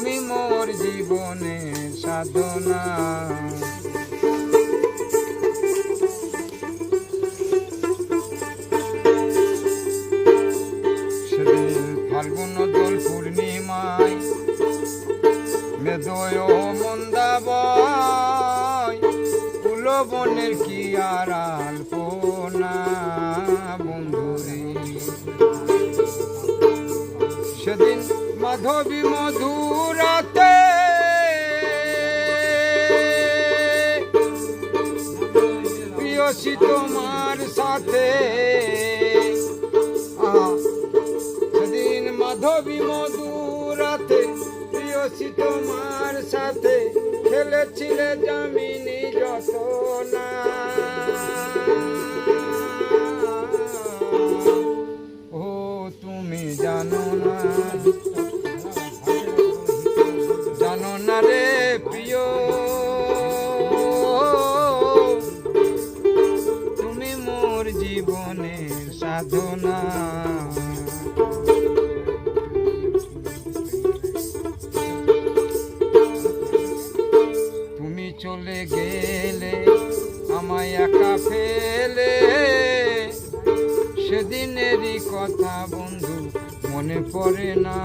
তুমি মোর জীবনের সাধনা। সেদিন ফাল্গুন দোল পূর্ণিমায় মেদয় মন্দাবয় কুলবনের কি আর আলপনা বন্ধুরে। সেদিন মাধবী মধুরাতে প্রিয়সী তোমার সাথে, সেদিন মাধবী মধুরাতে প্রিয়সী তোমার সাথে খেলেছিলে যামিনী যতনা। ও তুমি জানো না, জানো না রে প্রিয়, তুমি মোর জীবনের সাধনা। তুমি চলে গেলে আমায় একা ফেলে, সেদিনেরই কথা বন্ধু মনে পড়ে না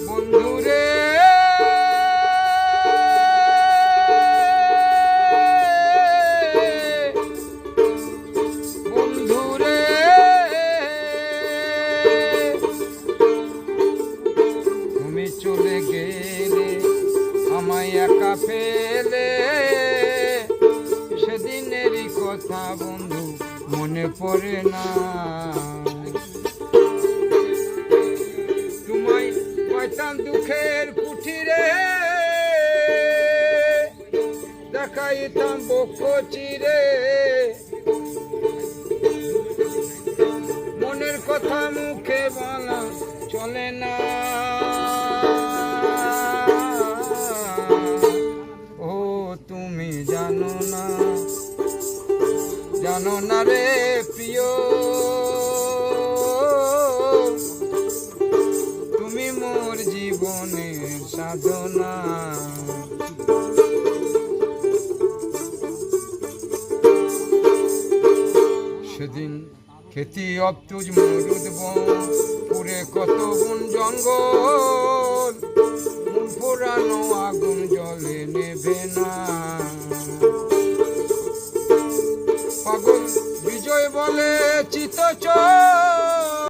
বন্ধুরে। বন্ধুরে তুমি চলে গেলে আমায় একা ফেলে, সেদিনেরই কথা বন্ধু মনে পড়ে না। তোমায় পাইতাম দুঃখের কুঠিরে, দেখাইতাম বক্ষ চিরে, মনের কথা মুখে বলা চলে না। ও তুমি জানো না, জানো না রে প্রিয়, তুমি মোর জীবনের সাধনা। সেদিন খেতি অবতুজ মরুদ বন, পুরে কত বন জঙ্গল, মন পোড়ানো আগুন জলে নেবে না। পাগল বিজয় বলে চিত চল,